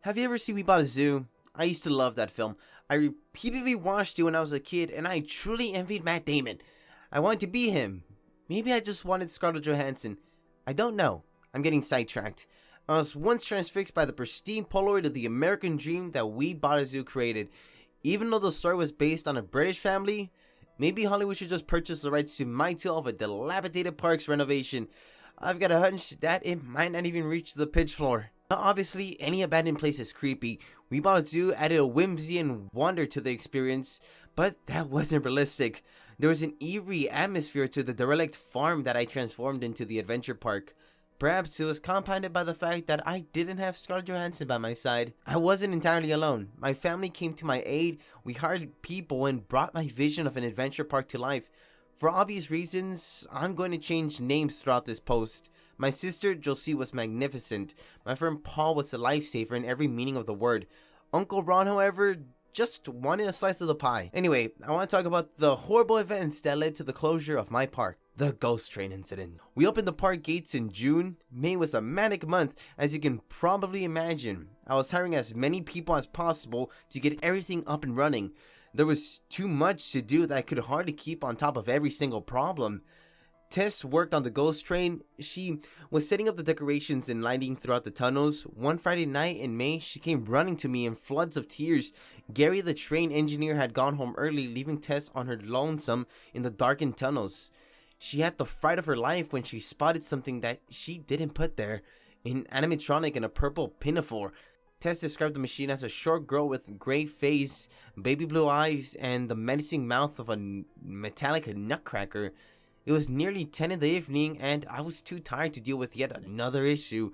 Have you ever seen We Bought a Zoo? I used to love that film. I repeatedly watched it when I was a kid, and I truly envied Matt Damon. I wanted to be him. Maybe I just wanted Scarlett Johansson. I don't know. I'm getting sidetracked. I was once transfixed by the pristine Polaroid of the American dream that We Bought a Zoo created. Even though the story was based on a British family, maybe Hollywood should just purchase the rights to my tale of a dilapidated park's renovation. I've got a hunch that it might not even reach the pitch floor. Now, obviously, any abandoned place is creepy. We Bought a Zoo added a whimsy and wonder to the experience, but that wasn't realistic. There was an eerie atmosphere to the derelict farm that I transformed into the adventure park. Perhaps it was compounded by the fact that I didn't have Scarlett Johansson by my side. I wasn't entirely alone. My family came to my aid, we hired people, and brought my vision of an adventure park to life. For obvious reasons, I'm going to change names throughout this post. My sister, Josie, was magnificent. My friend Paul was a lifesaver in every meaning of the word. Uncle Ron, however, just wanted a slice of the pie. Anyway, I want to talk about the horrible events that led to the closure of my park. The ghost train incident. We opened the park gates in June. May was a manic month, as you can probably imagine. I was hiring as many people as possible to get everything up and running. There was too much to do that I could hardly keep on top of every single problem. Tess worked on the ghost train. She was setting up the decorations and lighting throughout the tunnels. One Friday night in May, she came running to me in floods of tears. Gary, the train engineer, had gone home early, leaving Tess on her lonesome in the darkened tunnels. She had the fright of her life when she spotted something that she didn't put there, an animatronic in a purple pinafore. Tess described the machine as a short girl with gray face, baby blue eyes, and the menacing mouth of a metallic nutcracker. It was nearly 10 in the evening, and I was too tired to deal with yet another issue.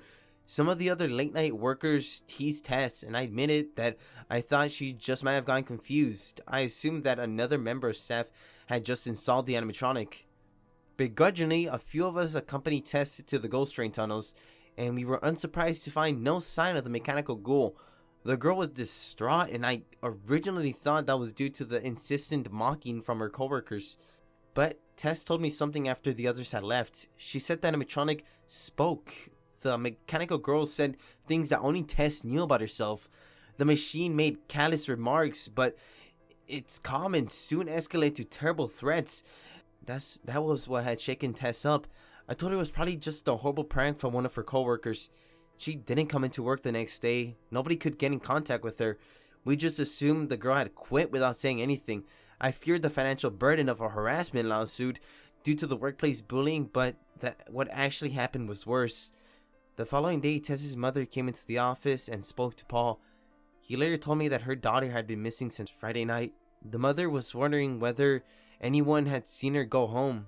Some of the other late-night workers teased Tess, and I admitted that I thought she just might have gotten confused. I assumed that another member of staff had just installed the animatronic. Begrudgingly, a few of us accompanied Tess to the ghost train tunnels, and we were unsurprised to find no sign of the mechanical ghoul. The girl was distraught, and I originally thought that was due to the insistent mocking from her coworkers. But Tess told me something after the others had left. She said that animatronic spoke. The mechanical girl said things that only Tess knew about herself. The machine made callous remarks, but its comments soon escalated to terrible threats. That was what had shaken Tess up. I told her it was probably just a horrible prank from one of her coworkers. She didn't come into work the next day. Nobody could get in contact with her. We just assumed the girl had quit without saying anything. I feared the financial burden of a harassment lawsuit due to the workplace bullying, but what actually happened was worse. The following day, Tess's mother came into the office and spoke to Paul. He later told me that her daughter had been missing since Friday night. The mother was wondering whether anyone had seen her go home.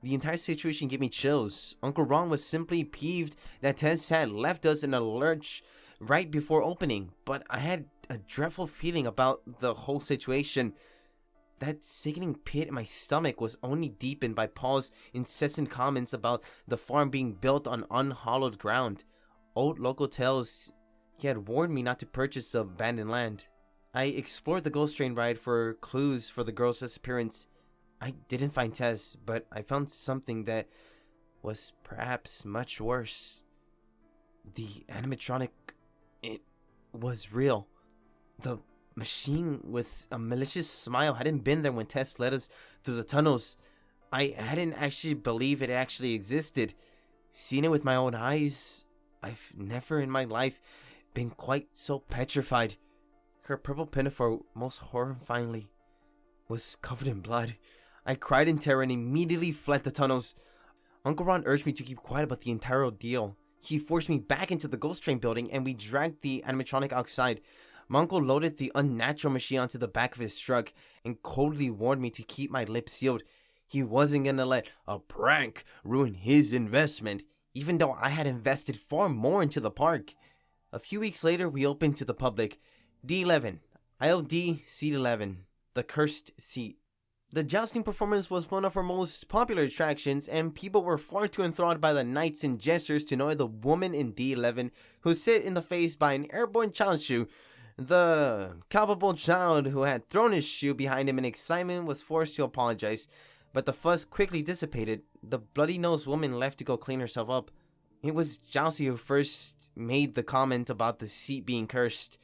The entire situation gave me chills. Uncle Ron was simply peeved that Tess had left us in a lurch right before opening, but I had a dreadful feeling about the whole situation. That sickening pit in my stomach was only deepened by Paul's incessant comments about the farm being built on unhallowed ground. Old local tales. He had warned me not to purchase the abandoned land. I explored the ghost train ride for clues for the girl's disappearance. I didn't find Tess, but I found something that was perhaps much worse. The animatronic, it was real. The machine with a malicious smile hadn't been there when Tess led us through the tunnels. I hadn't actually believed it actually existed. Seeing it with my own eyes, I've never in my life been quite so petrified. Her purple pinafore, most horrifyingly, was covered in blood. I cried in terror and immediately fled the tunnels. Uncle Ron urged me to keep quiet about the entire ordeal. He forced me back into the ghost train building, and we dragged the animatronic outside. My uncle loaded the unnatural machine onto the back of his truck and coldly warned me to keep my lips sealed. He wasn't gonna let a prank ruin his investment, even though I had invested far more into the park. A few weeks later, we opened to the public. D11, ILD Seat 11, the cursed seat. The jousting performance was one of our most popular attractions, and people were far too enthralled by the knights and gestures to annoy the woman in D11 who sit in the face by an airborne child shoe. The culpable child who had thrown his shoe behind him in excitement was forced to apologize, but the fuss quickly dissipated. The bloody-nosed woman left to go clean herself up. It was Jousy who first made the comment about the seat being cursed.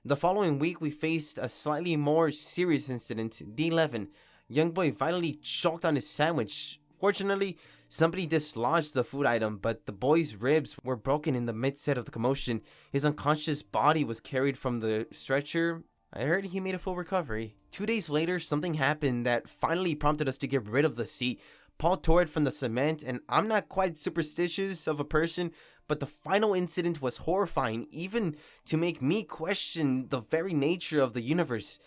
The following week, we faced a slightly more serious incident. D11, young boy vitally choked on his sandwich. Fortunately, somebody dislodged the food item, but the boy's ribs were broken in the midst of the commotion. His unconscious body was carried from the stretcher. I heard he made a full recovery. 2 days later, something happened that finally prompted us to get rid of the seat. Paul tore it from the cement, and I'm not quite superstitious of a person, but the final incident was horrifying, even to make me question the very nature of the universe.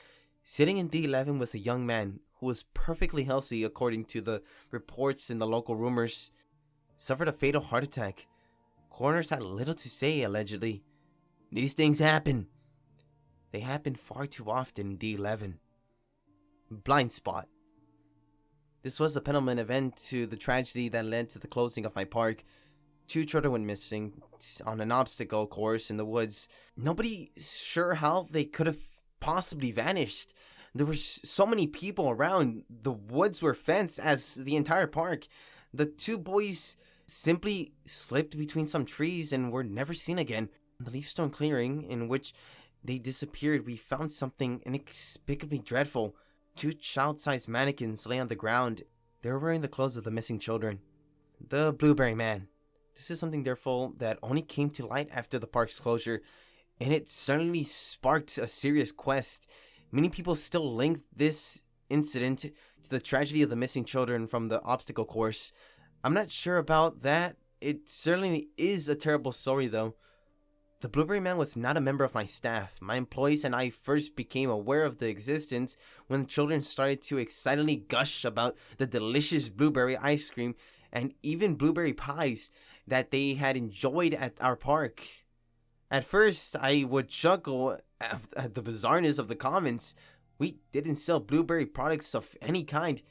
Sitting in D11 was a young man who was perfectly healthy according to the reports in the local rumors. Suffered a fatal heart attack. Coroners had little to say, allegedly. These things happen. They happen far too often in D11. Blind spot. This was a penultimate event to the tragedy that led to the closing of my park. 2 children went missing on an obstacle course in the woods. Nobody's sure how they could have possibly vanished. There were so many people around. The woods were fenced as the entire park. The 2 boys simply slipped between some trees and were never seen again. In the leafstone clearing in which they disappeared, we found something inexplicably dreadful. 2 child-sized mannequins lay on the ground. They were wearing the clothes of the missing children. The Blueberry Man. This is something therefore that only came to light after the park's closure, and it certainly sparked a serious quest. Many people still link this incident to the tragedy of the missing children from the obstacle course. I'm not sure about that. It certainly is a terrible story though. The Blueberry Man was not a member of my staff. My employees and I first became aware of the existence when the children started to excitedly gush about the delicious blueberry ice cream and even blueberry pies that they had enjoyed at our park. At first, I would chuckle at the bizarreness of the comments. We didn't sell blueberry products of any kind.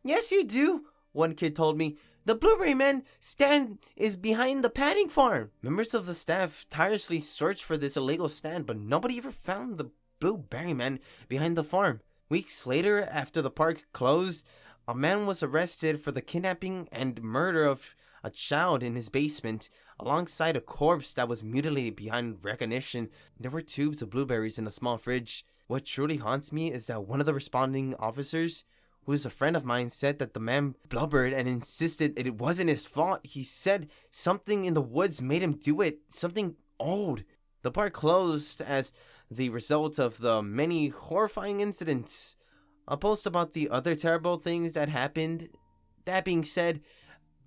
Yes, you do, one kid told me. The Blueberry Man stand is behind the padding farm. Members of the staff tirelessly searched for this illegal stand, but nobody ever found the Blueberry Man behind the farm. Weeks later, after the park closed, a man was arrested for the kidnapping and murder of a child in his basement, alongside a corpse that was mutilated beyond recognition. There were tubes of blueberries in a small fridge. What truly haunts me is that one of the responding officers, who is a friend of mine, said that the man blubbered and insisted it wasn't his fault. He said something in the woods made him do it, something old. The park closed as the result of the many horrifying incidents. I'll post about the other terrible things that happened. That being said,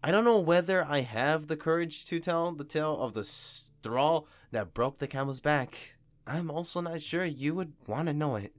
I don't know whether I have the courage to tell the tale of the straw that broke the camel's back. I'm also not sure you would want to know it.